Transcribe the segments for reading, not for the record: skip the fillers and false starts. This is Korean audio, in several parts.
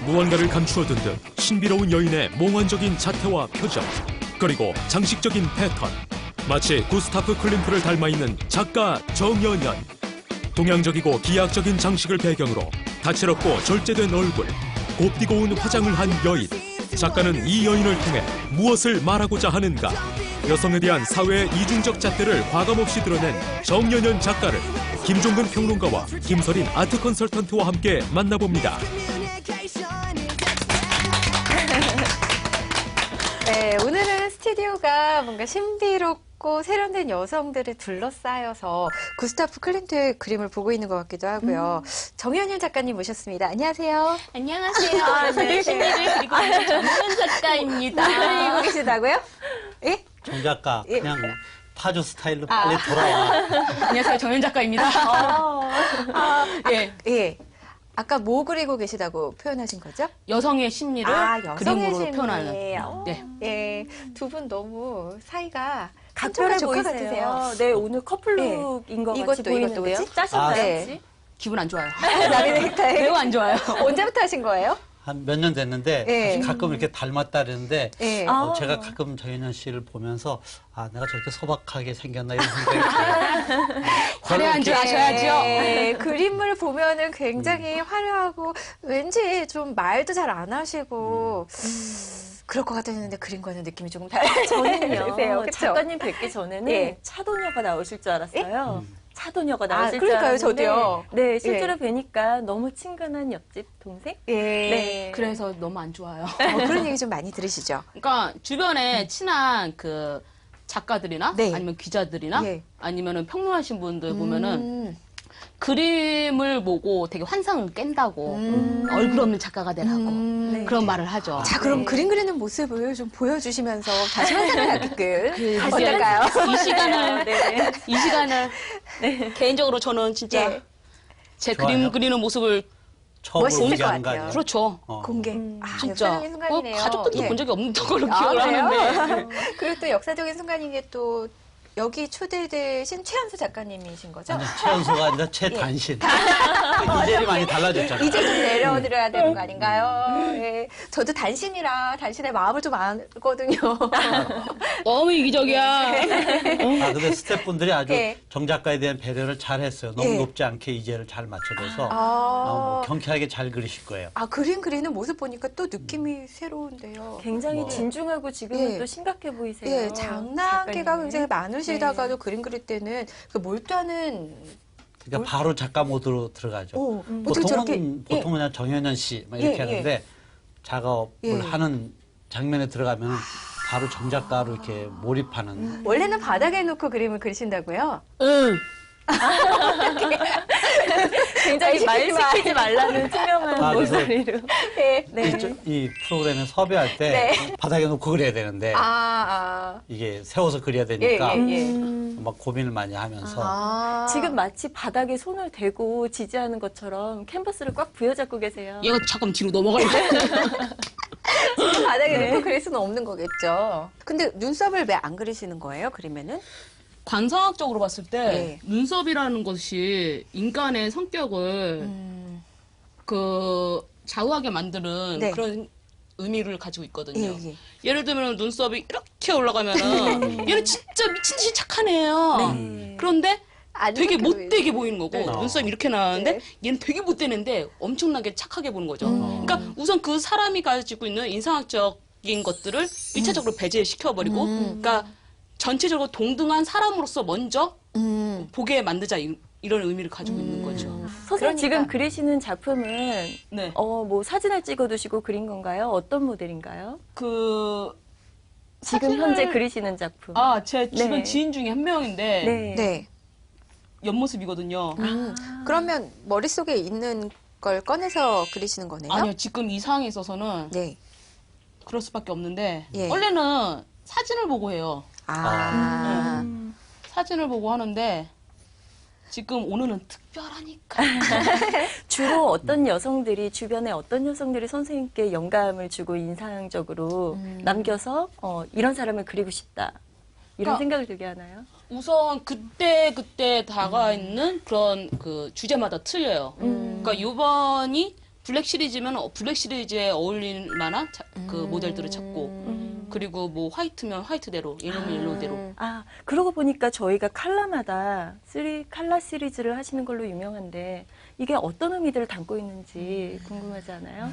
무언가를 감추어둔 듯 신비로운 여인의 몽환적인 자태와 표정, 그리고 장식적인 패턴. 마치 구스타프 클림트를 닮아있는 작가 정연연. 동양적이고 기하학적인 장식을 배경으로 다채롭고 절제된 얼굴, 곱디고 온 화장을 한 여인. 작가는 이 여인을 통해 무엇을 말하고자 하는가? 여성에 대한 사회의 이중적 잣대를 과감없이 드러낸 정연연 작가를 김종근 평론가와 김설인 아트 컨설턴트와 함께 만나봅니다. 네, 오늘은 스튜디오가 뭔가 신비롭고 세련된 여성들을 둘러싸여서 구스타프 클림트의 그림을 보고 있는 것 같기도 하고요. 정연연 작가님 모셨습니다. 안녕하세요. 안녕하세요. 저는 신비를 그리고 있는 정연 작가입니다. 그리고 계시다고요? 예? 정 작가 그냥 타조 스타일로 빨리 돌아와. 안녕하세요. 정연 작가입니다. 예. 예. 아까 뭐 그리고 계시다고 표현하신 거죠? 여성의 심리를 여성의 그림으로 심리. 표현하는. 네. 예. 두 분 너무 사이가 각별해 조카 보이세요. 같으세요. 네, 오늘 커플룩인 것 같이 이것도 보이는데요. 왜요? 짜셨나요, 네. 혹시? 기분 안 좋아요. 남의 넥타이. 매우 안 좋아요. 언제부터 하신 거예요? 한 몇 년 됐는데 예. 사실 가끔 이렇게 닮았다 그러는데 예. 제가 가끔 정연연 씨를 보면서 내가 저렇게 소박하게 생겼나 이런 생각이 들어요. 화려한 줄 아셔야죠. 네, 그림을 보면은 굉장히 화려하고 왠지 좀 말도 잘 안 하시고 그럴 것 같았는데 그림과는 느낌이 조금 달라요. 저는요, 그쵸? 작가님 뵙기 전에는 예. 차도녀가 나오실 줄 알았어요. 차도녀가 나오실 줄 그러니까요, 알았는데 저도요. 네, 실제로 뵈니까 너무 친근한 옆집 동생? 예. 네. 그래서 너무 안 좋아요. 그런 얘기 좀 많이 들으시죠? 그러니까 주변에 친한 그 작가들이나 네. 아니면 기자들이나 예. 아니면은 평론하신 분들 보면은 그림을 보고 되게 환상을 깬다고 얼굴 없는 작가가 되라고 네. 그런 말을 하죠. 자, 그럼 네. 그림 그리는 모습을 좀 보여주시면서 다시 환상을 하게끔 이제 어떨까요? 이 시간을 개인적으로 저는 진짜 예. 제 좋아요. 그림 그리는 모습을 처음으로 멋있을 공개하는 것 거 같아요. 아니에요? 그렇죠. 공개. 진짜 역사적인 순간이네요. 가족들도 예. 본 적이 없는 걸로 아, 기억을 그래요? 하는데 그리고 또 역사적인 순간인 게 또 여기 초대되신 최연수 작가님이신 거죠? 아니, 최연소가 아니라 최단신. 이젤이 많이 달라졌잖아요. 이제 좀 내려드려야 되는 거 아닌가요? 예. 저도 단신이라 단신의 마음을 좀 알거든요. 너무 이기적이야. 근데 스태프분들이 아주 예. 정 작가에 대한 배려를 잘 했어요. 너무 예. 높지 않게 이젤을 잘 맞춰줘서 뭐 경쾌하게 잘 그리실 거예요. 그림 그리는 모습 보니까 또 느낌이 새로운데요. 굉장히 뭐. 진중하고 지금은 예. 또 심각해 보이세요. 예, 장난기가 작가님은. 굉장히 많으시다가도 그림 그릴 때는 그 몰두하는 그러니까 바로 작가 모드로 들어가죠. 어떻게 저렇게 보통은 그냥 정연연 씨 막 이렇게 예, 예. 하는데 작업을 예. 하는 장면에 들어가면 바로 정 작가로 이렇게 몰입하는. 원래는 바닥에 놓고 그림을 그리신다고요? 응. 굉장히 말 시키지 말라는 투명한 그래서 모서리로. 예. 네. 이 프로그램에 섭외할 때 바닥에 놓고 그려야 되는데 이게 세워서 그려야 되니까 막 고민을 많이 하면서 지금 마치 바닥에 손을 대고 지지하는 것처럼 캔버스를 꽉 부여잡고 계세요. 얘가 잠깐 뒤로 넘어가려고. 바닥에 놓고 그릴 수는 없는 거겠죠. 근데 눈썹을 왜 안 그리시는 거예요, 그림에는? 관상학적으로 봤을 때 네. 눈썹이라는 것이 인간의 성격을 그 좌우하게 만드는 네. 그런 의미를 가지고 있거든요. 예, 예. 예를 들면 눈썹이 이렇게 올라가면은 얘는 진짜 미친 듯이 착한 애예요. 그런데 되게 못되게 보이는 거고 네. 눈썹이 이렇게 나왔는데 네. 얘는 되게 못되는데 엄청나게 착하게 보는 거죠. 그러니까 우선 그 사람이 가지고 있는 인상학적인 것들을 1차적으로 배제시켜버리고 그러니까 전체적으로 동등한 사람으로서 먼저 보게 만들자 이런 의미를 가지고 있는 거죠. 선생님 그러니까. 지금 그리시는 작품은 네. 뭐 사진을 찍어두시고 그린 건가요? 어떤 모델인가요? 그 지금 사진을- 현재 그리시는 작품. 제 주변 네. 지인 중에 한 명인데 네. 네. 옆모습이거든요. 그러면 머릿속에 있는 걸 꺼내서 그리시는 거네요? 아니요, 지금 이 상황에 있어서는 네. 그럴 수밖에 없는데 예. 원래는 사진을 보고 해요. 사진을 보고 하는데 지금 오늘은 특별하니까. 주로 어떤 여성들이 주변에 어떤 여성들이 선생님께 영감을 주고 인상적으로 남겨서 이런 사람을 그리고 싶다 이런 그러니까 생각을 들게 하나요? 우선 그때 다가 있는 그런 그 주제마다 틀려요. 그러니까 이번이 블랙 시리즈면 블랙 시리즈에 어울릴 만한 그 모델들을 찾고 그리고 뭐 화이트면 화이트대로 옐로우면 옐로우대로 아, 그러고 보니까 저희가 컬러마다 컬러 시리즈를 하시는 걸로 유명한데 이게 어떤 의미들을 담고 있는지 궁금하지 않아요?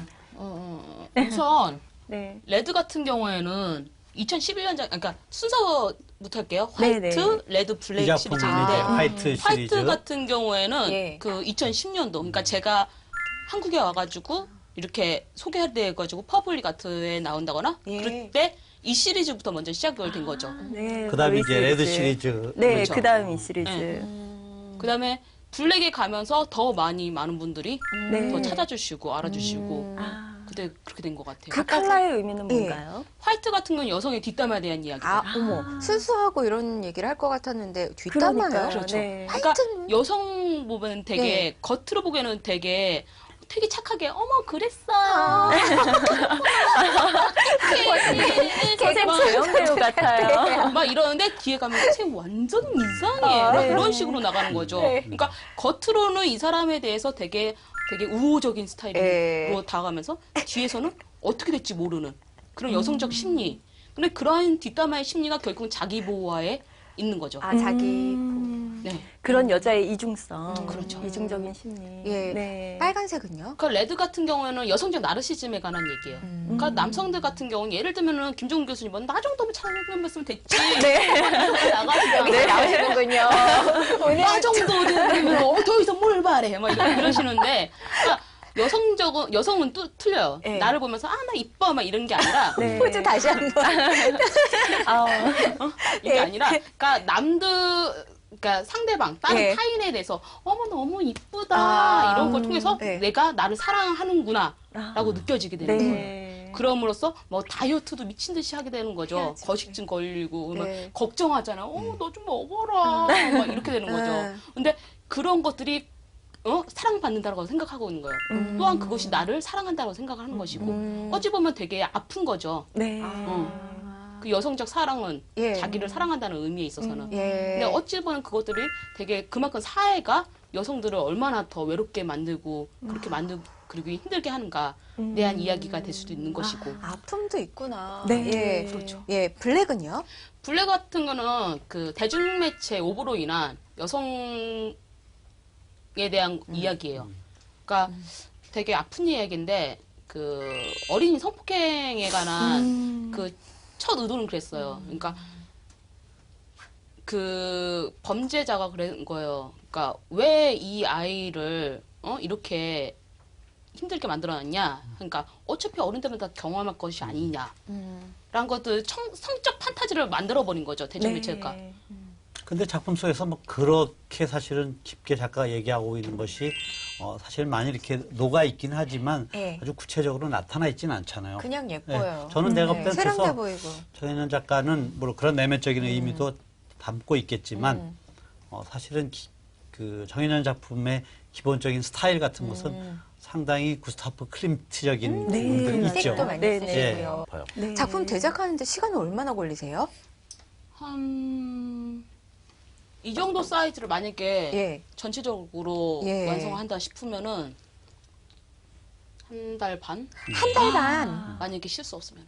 우선 네. 레드 같은 경우에는 2011년작 그러니까 순서부터 할게요. 화이트, 네네. 레드, 블랙 이 작품은 시리즈인데 이제 화이트 시리즈. 화이트 같은 경우에는 예. 그 2010년도 그러니까 제가 한국에 와가지고 이렇게 소개돼가지고 퍼블릭 아트에 나온다거나 예. 그럴 때 이 시리즈부터 먼저 시작이 된 거죠. 네. 그다음에 로이 이제 레드 시리즈. 네, 그렇죠. 그다음 이 시리즈. 네. 그다음에 블랙에 가면서 더 많은 분들이 네. 더 찾아주시고 알아주시고 아, 그때 그렇게 된 것 같아요. 그 컬러의 의미는 뭔가요? 화이트 같은 건 여성의 뒷담화에 대한 이야기죠. 아, 어머. 순수하고 이런 얘기를 할 것 같았는데 뒷담화요? 그러니까요. 그렇죠. 네. 그러니까 화이트는- 여성 보면 되게 네. 겉으로 보기에는 되게 착하게 어머 그랬어요. 선생님 조영 배우 같아요. 막 이러는데 뒤에 가면 선생님 완전 이상해. 아, 막 네. 이런 식으로 나가는 거죠. 네. 그러니까 겉으로는 이 사람에 대해서 되게 우호적인 스타일로 네. 다가가면서 뒤에서는 어떻게 될지 모르는 그런 여성적 심리. 근데 그러한 뒷담화의 심리가 결국은 자기 보호하에 있는 거죠. 아, 자기. 네. 그런 여자의 이중성. 그렇죠. 이중적인 심리. 예. 네. 빨간색은요? 그러니까 레드 같은 경우에는 여성적 나르시즘에 관한 얘기예요. 그러니까 남성들 같은 경우는 예를 들면은 김종국 교수님은 나 정도면 찾아봤으면 됐지. 나가시죠. 여기서 나오시는군요. 오늘 나 정도 되면 더 이상 뭘 바래. 막 이러시는데 그러니까 여성은 또 틀려요. 네. 나를 보면서 아 나 이뻐 막 이런 게 아니라 네. 포즈 다시 한 번. 아, 이게 아니라 그러니까 그러니까 상대방 다른 네. 타인에 대해서 어머 너무 이쁘다 아, 이런 걸 통해서 네. 내가 나를 사랑하는구나라고 느껴지게 되는 거예요. 네. 그럼으로써 뭐 다이어트도 미친 듯이 하게 되는 거죠. 해야지. 거식증 걸리고 막 네. 걱정하잖아요. 너 좀 먹어라. 막 이렇게 되는 거죠. 네. 근데 그런 것들이 사랑받는다고 생각하고 있는 거예요. 또한 그것이 나를 사랑한다고 생각하는 것이고 어찌 보면 되게 아픈 거죠. 네. 그 여성적 사랑은 예. 자기를 사랑한다는 의미에 있어서는. 예. 근데 어찌 보면 그것들이 되게 그만큼 사회가 여성들을 얼마나 더 외롭게 만들고 그렇게 그리고 힘들게 하는가에 대한 이야기가 될 수도 있는 것이고. 아픔도 있구나. 네. 예. 그렇죠. 예, 블랙은요? 블랙 같은 거는 그 대중매체 오보로 인한 여성에 대한 이야기예요. 그러니까 되게 아픈 이야기인데 그 어린이 성폭행에 관한 그 첫 의도는 그랬어요. 그러니까 그 범죄자가 그런 거예요. 그러니까 왜 이 아이를 이렇게 힘들게 만들어놨냐. 그러니까 어차피 어른들은 다 경험할 것이 아니냐. 라는 것들 성적 판타지를 만들어버린 거죠. 대중매체가. 네. 근데 작품 속에서 뭐 그렇게 사실은 깊게 작가가 얘기하고 있는 것이 사실 많이 이렇게 녹아 있긴 하지만 네. 아주 구체적으로 나타나 있지는 않잖아요. 그냥 예뻐요. 저는 내가 볼 땐 세련돼 그래서 보이고. 정현현 작가는 물론 그런 내면적인 의미도 담고 있겠지만 사실은 그 정현현 작품의 기본적인 스타일 같은 것은 상당히 구스타프 클림트적인 부분들이 있죠. 색도 많이 네, 쓰시고요. 봐요. 네. 작품 제작하는데 시간이 얼마나 걸리세요? 이 정도 사이즈를 만약에 예. 전체적으로 예. 완성한다 싶으면은 한 달 반? 한 달 반. 만약에 실수 없으면.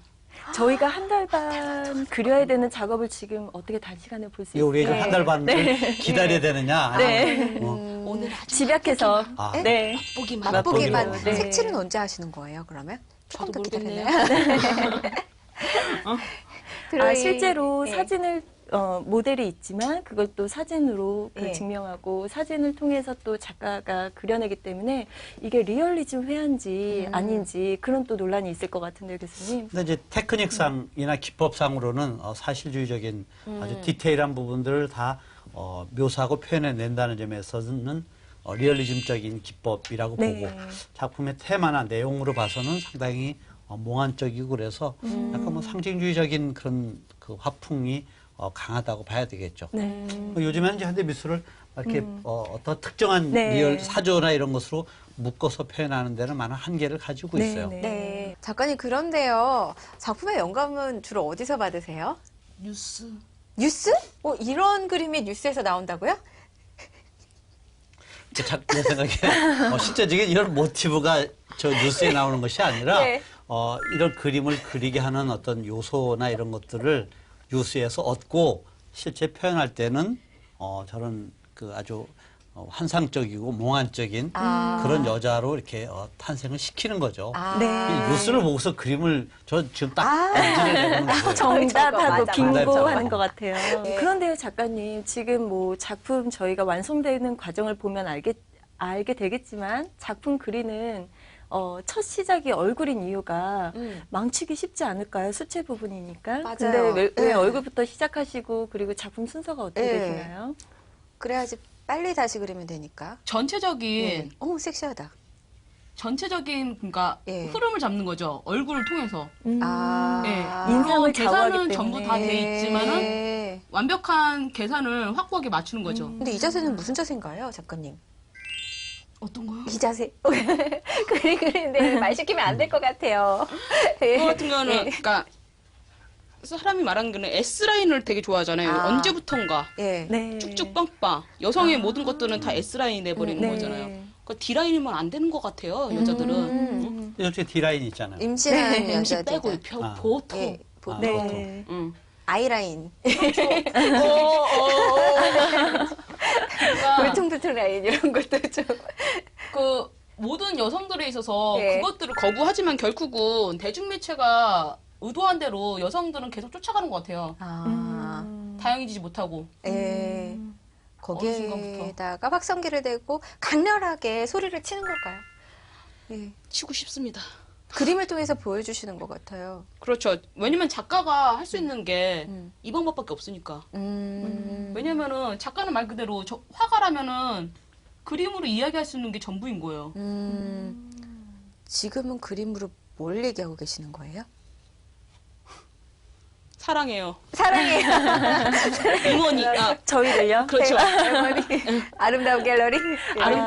저희가 한 달 반 그려야 되는 작업을 지금 어떻게 단시간에 볼 수 이게 우리가 있을까요? 한 달 반을 기다려야 되느냐? 네. 오늘 아주 집약해서. 아, 네. 맛보기만. 맛보기만. 네. 색칠은 언제 하시는 거예요, 그러면? 조금 저도 더 모르겠네요. 기다리나요? 아, 실제로 예. 사진을 모델이 있지만 그걸 또 사진으로 예. 증명하고 사진을 통해서 또 작가가 그려내기 때문에 이게 리얼리즘 회화인지 아닌지 그런 또 논란이 있을 것 같은데요, 교수님. 근데 이제 테크닉상이나 기법상으로는 사실주의적인 아주 디테일한 부분들을 다 묘사하고 표현해낸다는 점에서는 리얼리즘적인 기법이라고 네. 보고 작품의 테마나 내용으로 봐서는 상당히 몽환적이고 그래서 약간 뭐 상징주의적인 그런 그 화풍이 강하다고 봐야 되겠죠. 네. 요즘에는 이제 현대미술을 이렇게 어떤 특정한 네. 리얼 사조나 이런 것으로 묶어서 표현하는 데는 많은 한계를 가지고 네, 있어요. 네. 네. 작가님, 그런데요. 작품의 영감은 주로 어디서 받으세요? 뉴스. 뉴스? 이런 그림이 뉴스에서 나온다고요? 내 생각에 실제적인 이런 모티브가 저 뉴스에 나오는 것이 아니라 네. 이런 그림을 그리게 하는 어떤 요소나 이런 것들을 뉴스에서 얻고 실제 표현할 때는 저런 그 아주 환상적이고 몽환적인 그런 여자로 이렇게 탄생을 시키는 거죠. 네. 이 뉴스를 보고서 그림을 저 지금 딱 인지를 해보는 거예요. 정답하고 맞아, 빙고하는 것 같아요. 네. 그런데요, 작가님, 지금 뭐 작품 저희가 완성되는 과정을 보면 알게 되겠지만 작품 그리는 첫 시작이 얼굴인 이유가 망치기 쉽지 않을까요? 수채 부분이니까. 맞아요. 근데 왜 네. 얼굴부터 시작하시고 그리고 작품 순서가 어떻게 네. 되시나요? 그래야지 빨리 다시 그리면 되니까. 전체적인 어머, 섹시하다. 그러니까 예. 흐름을 잡는 거죠. 얼굴을 통해서. 아. 예. 인상을 물론 계산은 좌우하기 전부 때문에. 다 돼 있지만은 네. 완벽한 계산을 확고하게 맞추는 거죠. 근데 이 자세는 무슨 자세인가요, 작가님? 어떤 거요? 이 자세. 그림 그리는데 말 시키면 안 될 것 같아요. 그거 같은 경우는 예. 그러니까 사람이 말하는 거는 S라인을 되게 좋아하잖아요. 아. 언제부턴가 예. 네. 쭉쭉 빵빵. 여성의 모든 것들은 다 S라인이 내버리는 네. 거잖아요. 그 D라인이면 안 되는 것 같아요. 여자들은. 이렇게 D라인이 있잖아요. 임신한 네. MC 여자들. 빼고 아. 보통. 예. 보통 네. 응. 아이라인. 그러니까 울퉁불퉁 라인 이런 것도 좀. 그 모든 여성들에 있어서 예. 그것들을 거부하지만 결국은 대중매체가 의도한 대로 여성들은 계속 쫓아가는 것 같아요. 아. 다양해지지 못하고. 예. 어느 순간부터. 거기에다가 확성기를 대고 강렬하게 소리를 치는 걸까요? 예. 치고 싶습니다. 그림을 통해서 보여주시는 것 같아요. 그렇죠. 왜냐면 작가가 할 수 있는 게 이 방법밖에 없으니까. 왜냐면은 작가는 말 그대로 화가라면은 그림으로 이야기할 수 있는 게 전부인 거예요. 지금은 그림으로 뭘 얘기하고 계시는 거예요? 사랑해요. 사랑해요. 임원이. 저희를요? 그렇죠. 아름다운 갤러리.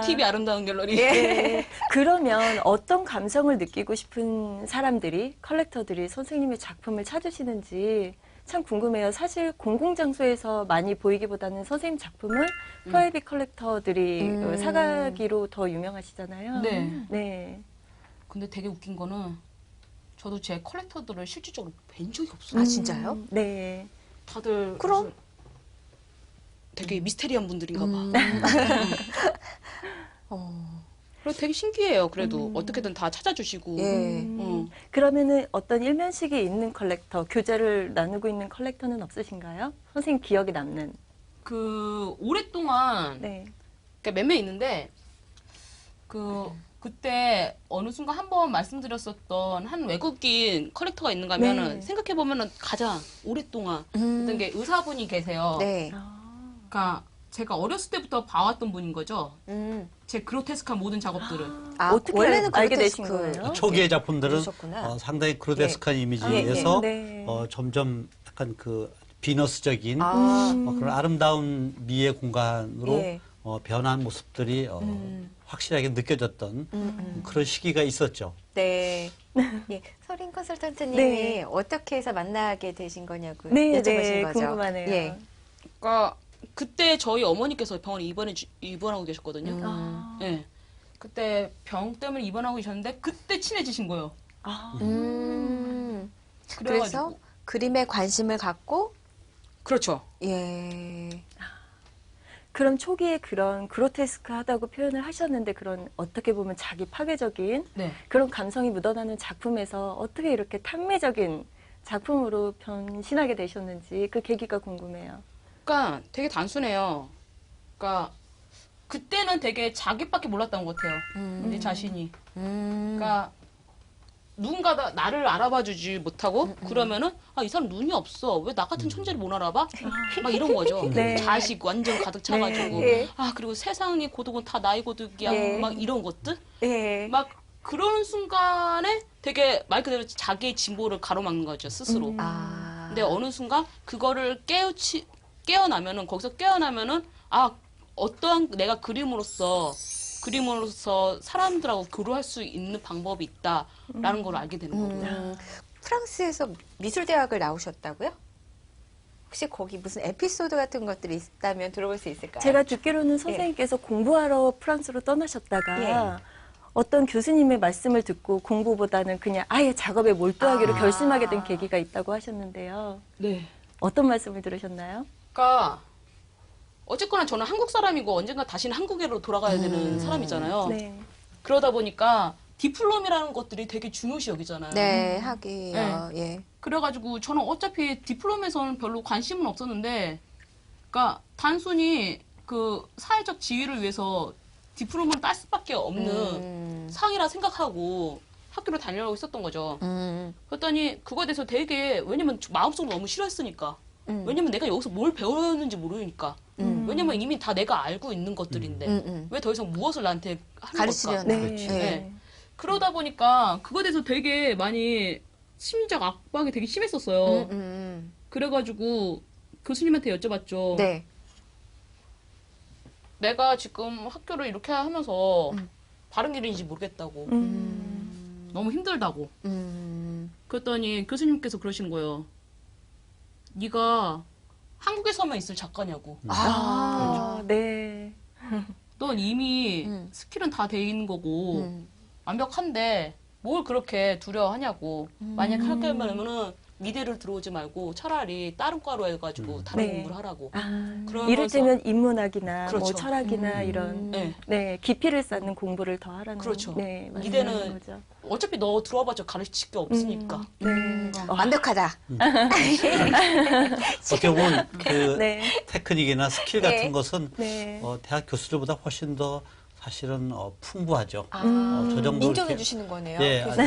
TV 아름다운 갤러리. 네. 그러면 어떤 감성을 느끼고 싶은 사람들이, 컬렉터들이 선생님의 작품을 찾으시는지 참 궁금해요. 사실 공공장소에서 많이 보이기보다는 선생님 작품은 프라이빗 컬렉터들이 사가기로 더 유명하시잖아요. 네. 네. 근데 되게 웃긴 거는 저도 제 컬렉터들을 실질적으로 뵌 적이 없어요. 아, 진짜요? 네. 다들 그럼? 무슨 되게 미스테리한 분들인가 봐. 그래서 되게 신기해요. 그래도 어떻게든 다 찾아주시고. 예. 그러면은 어떤 일면식이 있는 컬렉터, 교제를 나누고 있는 컬렉터는 없으신가요? 선생님 기억에 남는. 그 오랫동안 네. 그러니까 몇몇 있는데 그때 어느 순간 한번 말씀드렸었던 한 외국인 컬렉터가 있는가 하면은 네. 생각해 보면은 가장 오랫동안 어떤 게 의사분이 계세요. 네. 그러니까 제가 어렸을 때부터 봐왔던 분인 거죠. 제 그로테스크한 모든 작업들을. 아, 어떻게 원래는 알게 그로테스크. 되신 거예요? 초기의 작품들은 그러셨구나. 상당히 그로데스크한 이미지에서 네. 점점 약간 그 비너스적인 아. 그런 아름다운 미의 공간으로 예. 변한 모습들이 확실하게 느껴졌던 그런 시기가 있었죠. 네. 예. 서린 컨설턴트님이 네. 어떻게 해서 만나게 되신 거냐고 네, 여쭤보신 네, 거죠. 궁금하네요. 예. 그러니까 그때 저희 어머니께서 병원에 입원하고 계셨거든요. 아. 네. 그때 병 때문에 입원하고 계셨는데 그때 친해지신 거예요. 아. 그래서 그래가지고 그림에 관심을 갖고 그렇죠. 예. 그럼 초기에 그런 그로테스크하다고 표현을 하셨는데 그런 어떻게 보면 자기 파괴적인 네. 그런 감성이 묻어나는 작품에서 어떻게 이렇게 탐미적인 작품으로 변신하게 되셨는지 그 계기가 궁금해요. 그러니까 되게 단순해요. 그러니까 그때는 되게 자기밖에 몰랐던 것 같아요. 내 자신이. 그러니까 누군가 나를 알아봐주지 못하고 그러면은 이 사람 눈이 없어. 왜 나 같은 천재를 못 알아봐? 막 이런 거죠. 네. 자식 완전 가득 차가지고. 네. 그리고 세상의 고독은 다 나의 고독이야. 네. 막 이런 것들. 예. 막 그런 순간에 되게 말 그대로 자기의 진보를 가로막는 거죠, 스스로. 아. 근데 어느 순간 그거를 깨어나면은 거기서 깨어나면은 어떠한 내가 그림으로써 사람들하고 교류할 수 있는 방법이 있다라는 걸 알게 되는 거고요. 프랑스에서 미술대학을 나오셨다고요? 혹시 거기 무슨 에피소드 같은 것들이 있다면 들어볼 수 있을까요? 제가 듣기로는 선생님께서 공부하러 프랑스로 떠나셨다가 어떤 교수님의 말씀을 듣고 공부보다는 그냥 아예 작업에 몰두하기로 결심하게 된 계기가 있다고 하셨는데요. 네. 어떤 말씀을 들으셨나요? 그러니까 어쨌거나 저는 한국 사람이고 언젠가 다시는 한국으로 돌아가야 되는 사람이잖아요. 네. 그러다 보니까 디플롬이라는 것들이 되게 중요시 여기잖아요. 네, 하기요. 예. 그래가지고 저는 어차피 디플롬에서는 별로 관심은 없었는데, 그러니까 단순히 그 사회적 지위를 위해서 디플롬을 딸 수밖에 없는 상이라 생각하고 학교를 다니려고 했었던 거죠. 그랬더니 그거에 대해서 되게, 왜냐면 마음속으로 너무 싫어했으니까. 왜냐면 내가 여기서 뭘 배웠는지 모르니까. 왜냐면 이미 다 내가 알고 있는 것들인데 왜 더 이상 무엇을 나한테 하는 가르치려나. 걸까? 네. 네. 그러다 보니까 그거에 대해서 되게 많이 심리적 압박이 되게 심했었어요. 그래가지고 교수님한테 여쭤봤죠. 네. 내가 지금 학교를 이렇게 하면서 바른 길인지 모르겠다고. 너무 힘들다고. 그랬더니 교수님께서 그러시는 거예요. 네가 한국에서만 있을 작가냐고. 네. 넌 이미 스킬은 다 돼 있는 거고 완벽한데 뭘 그렇게 두려워하냐고. 만약 할 거면은 미대를 들어오지 말고 차라리 다른 과로 해가지고 다른 네. 공부를 하라고. 아, 이를테면 인문학이나 그렇죠. 뭐 철학이나 이런 네. 깊이를 쌓는 공부를 더 하라는 그렇죠. 네, 미대는 말씀하시는 거죠. 어차피 너 들어와봤자 가르칠 게 없으니까. 네. 완벽하다. 어떻게 보면 그 네. 테크닉이나 스킬 같은 것은 네. 대학 교수들보다 훨씬 더 사실은 풍부하죠. 저 정도 인정해 이렇게- 주시는 거네요. 예, 교수.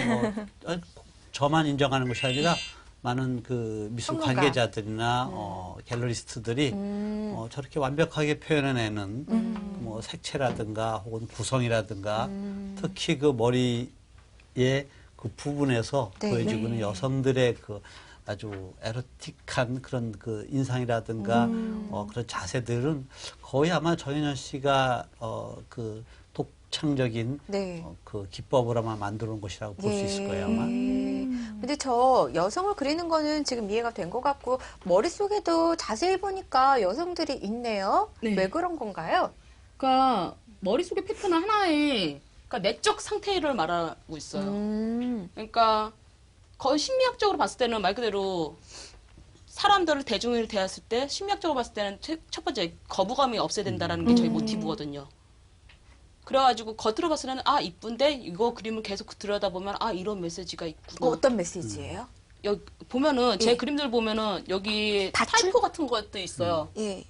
아니, 저만 인정하는 것이 아니라 많은 그 미술 평론가. 관계자들이나 갤러리스트들이 저렇게 완벽하게 표현해내는 뭐 색채라든가 혹은 구성이라든가 특히 그 머리의 그 부분에서 네. 보여지고 있는 여성들의 그 아주 에로틱한 그런 그 인상이라든가 그런 자세들은 거의 아마 정현현 씨가 그 독창적인 네. 그 기법을 아마 만들어 놓은 것이라고 볼 수 있을 거예요, 아마. 근데 저 여성을 그리는 거는 지금 이해가 된 것 같고 머릿속에도 자세히 보니까 여성들이 있네요. 네. 왜 그런 건가요? 그러니까 머릿속의 패턴은 하나의 그러니까 내적 상태를 말하고 있어요. 그러니까 거의 심리학적으로 봤을 때는 말 그대로 사람들을 대중을 대했을 때 심리학적으로 봤을 때는 첫 번째 거부감이 없애야 된다는 게 저희 모티브거든요. 그래가지고 겉으로 봤을 때는 아 이쁜데 이거 그림을 계속 들여다보면 아 이런 메시지가 있구나. 어떤 메시지예요? 여기 보면은 제 예. 그림들 보면은 여기 다출? 타이포 같은 것도 있어요. 예.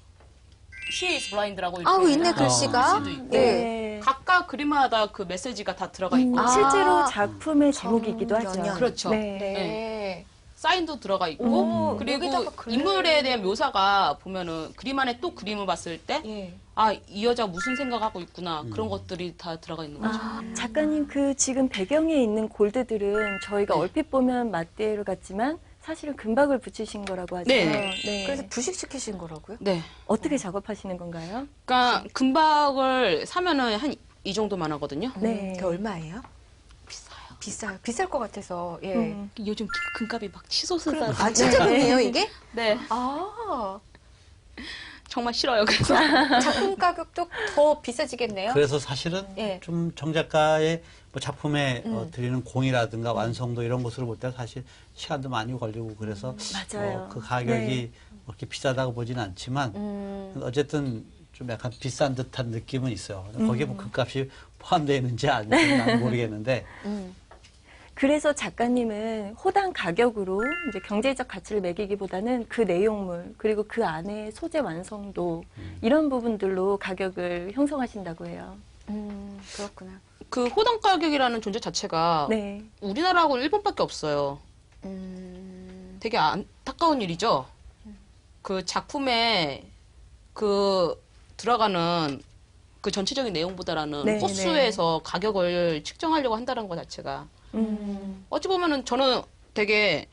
She is blind라고 이렇게 아우 있네 글씨가. 글씨도 있고. 예. 네. 각각 그림마다 그 메시지가 다 들어가 있고 실제로 작품의 제목이기도 하죠. 정연연. 그렇죠. 네. 네. 사인도 들어가 있고 오, 그리고 여기다가 글을- 인물에 대한 묘사가 보면은 그림 안에 또 그림을 봤을 때 예. 아, 이 여자 무슨 생각하고 있구나. 그런 것들이 다 들어가 있는 거죠. 아, 작가님 그 지금 배경에 있는 골드들은 저희가 얼핏 보면 맞대로 같지만 사실은 금박을 붙이신 거라고 하죠. 네. 네. 그래서 부식시키신 거라고요? 네. 어떻게 작업하시는 건가요? 그러니까 금박을 사면은 한 이 정도만 하거든요. 네. 그게 얼마예요? 비싸요. 비싸요. 비쌀 것 같아서. 예. 요즘 금값이 막 치솟을 다 아 진짜 그래요 이게? 네. 아 정말 싫어요. 그래서 작품 가격도 더 비싸지겠네요. 그래서 사실은 예. 좀 정작가의 뭐 작품에 드리는 공이라든가 완성도 이런 것으로 볼 때 사실 시간도 많이 걸리고 그래서 맞아요. 그 가격이 네. 그렇게 비싸다고 보지는 않지만 어쨌든 좀 약간 비싼 듯한 느낌은 있어요. 거기에 뭐 금값이 포함되어 있는지 아닌지 는 모르겠는데 그래서 작가님은 호당 가격으로 이제 경제적 가치를 매기기보다는 그 내용물 그리고 그 안에 소재 완성도 이런 부분들로 가격을 형성하신다고 해요. 그렇구나. 그 호당 가격이라는 존재 자체가 네. 우리나라하고 일본밖에 없어요. 되게 안타까운 일이죠. 그 작품에 그 들어가는 그 전체적인 내용보다는 네, 호수에서 가격을 측정하려고 한다는 것 자체가 어찌 보면은 저는 되게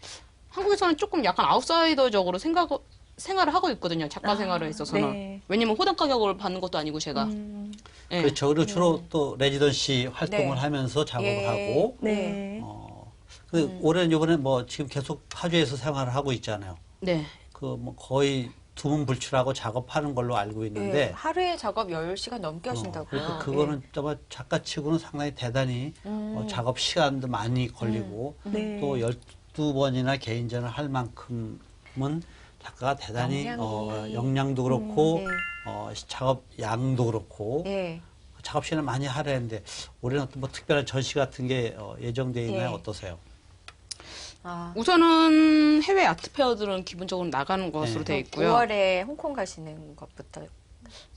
한국에서는 조금 약간 아웃사이더적으로 생활을 하고 있거든요. 작가 생활에 있어서는. 네. 왜냐면 호당 가격을 받는 것도 아니고 제가. 예. 그렇죠. 그리고 주로 또 레지던시 활동을 네. 하면서 작업을 예. 하고 네. 올해는 이번에 뭐 지금 계속 파주에서 생활을 하고 있잖아요. 네. 그 뭐 거의 두문불출하고 작업하는 걸로 알고 네, 있는데 하루에 작업 10시간 넘게 하신다고요. 그러니까 그거는 아마 작가치고는 상당히 대단히 작업 시간도 많이 걸리고 네. 또 12번이나 개인전을 할 만큼은 작가가 대단히 역량도 그렇고 네. 작업 양도 그렇고 네. 작업 시간을 많이 하려는데 올해는 어떤 뭐 특별한 전시 같은 게 예정돼 있나요? 예. 어떠세요? 아, 우선은 해외 아트 페어들은 기본적으로 나가는 것으로 네. 되어 있고요. 5월에 홍콩 가시는 것부터.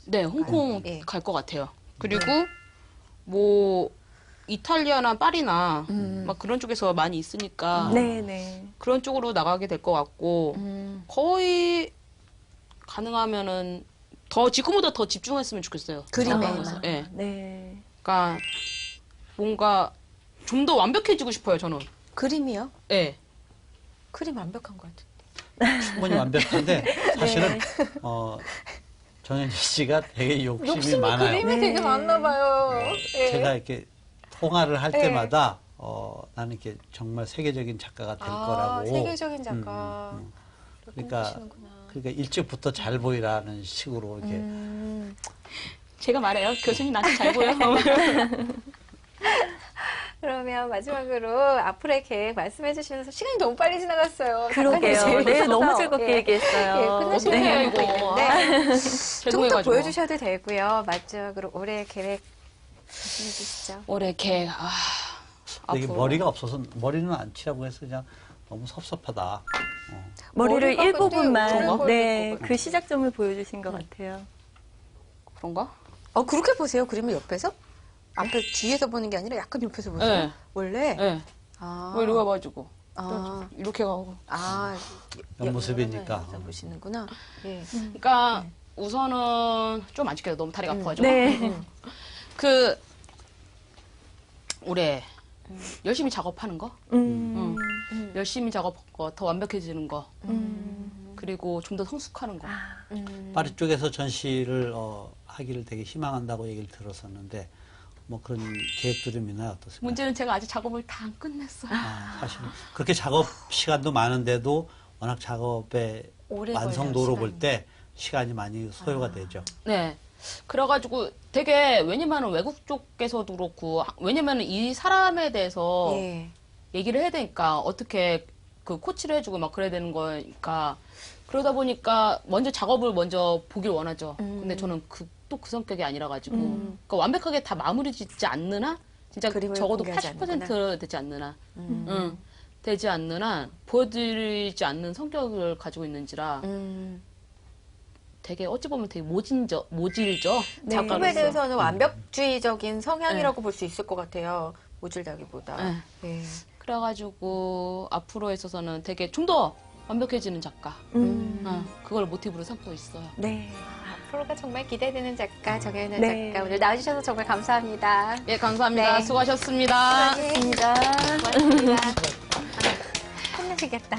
네, 홍콩 예. 갈 것 같아요. 그리고 뭐 이탈리아나 파리나 막 그런 쪽에서 많이 있으니까 네, 네. 그런 쪽으로 나가게 될 것 같고 거의 가능하면은 더 지금보다 더 집중했으면 좋겠어요. 그림에만. 작가로서. 예. 네. 그러니까 뭔가 좀 더 완벽해지고 싶어요, 저는. 그림이요? 예. 그림 완벽한 것 같아요. 충분히 완벽한데 사실은 정현지 씨가 되게 욕심이 많아요. 그림이 되게 많나 봐요. 예. 제가 이렇게 통화를 할 네. 때마다 나는 이렇게 정말 세계적인 작가가 될 거라고. 세계적인 작가. 그러니까 꿈꾸시는구나. 일찍부터 잘 보이라는 식으로 이렇게 제가 말해요. 교수님 나한테 잘 보여. 그러면 마지막으로 앞으로의 계획 말씀해 주시면서 시간이 너무 빨리 지나갔어요. 그러게요. 작가님 네, 재밌어서. 너무 즐겁게 예. 얘기했어요. 예, 끝나시는 네, 네, 알고 이거. 있는데 좀 더 죄송해가지고. 보여주셔도 되고요. 마지막으로 올해 계획 말씀해 주시죠. 올해 계획, 이게 앞으로. 머리가 없어서 머리는 안 치라고 해서 그냥 너무 섭섭하다. 머리를 머리가 일부분만 근데 네, 보여줄 것 그 시작점을 보여주신 것 같아요. 그런가? 그렇게 보세요. 그림을 옆에서? 앞에 뒤에서 보는 게 아니라 약간 옆에서 보세요. 네. 원래? 네. 아. 뭐 이렇게 가가지고. 아. 이렇게 가고. 옆모습이니까. 옆에서 보시는구나. 예. 그러니까 우선은 좀 안 찍혀요. 너무 다리가 아파가지고. 네. 그 올해 열심히 작업하는 거, 열심히 작업하는 거, 더 완벽해지는 거, 그리고 좀 더 성숙하는 거. 파리 쪽에서 전시를 하기를 되게 희망한다고 얘기를 들었었는데 뭐 그런 계획들은 있나요? 어떻습니까? 문제는 제가 아직 작업을 다 안 끝냈어요. 사실 그렇게 작업 시간도 많은데도 워낙 작업의 오래 완성도로 걸려요, 볼 때 시간이 많이 소요가 되죠. 네. 그래가지고 되게 왜냐면은 외국 쪽에서도 그렇고 왜냐면은 이 사람에 대해서 예. 얘기를 해야 되니까 어떻게 그 코치를 해주고 막 그래야 되는 거니까 그러다 보니까 먼저 작업을 먼저 보길 원하죠. 근데 저는 또 그 성격이 아니라 가지고 그러니까 완벽하게 다 마무리 짓지 않는 한 진짜 그림을 적어도 공개하지 80% 되지 않는 한 되지 않는 한 보여드리지 않는 성격을 가지고 있는지라 되게 어찌 보면 되게 모질죠. 네. 작가로서. 작품에 대해서는 완벽주의적인 성향이라고 볼 수 있을 것 같아요. 모질다기보다. 네. 예. 그래가지고 앞으로 있어서는 되게 좀 더 완벽해지는 작가. 그걸 모티브로 삼고 있어요. 네. 앞으로가 정말 기대되는 작가 정혜연 네. 작가 오늘 나와주셔서 정말 감사합니다. 예, 감사합니다. 네. 수고하셨습니다. 고맙습니다. 고맙습니다. 혼내시겠다.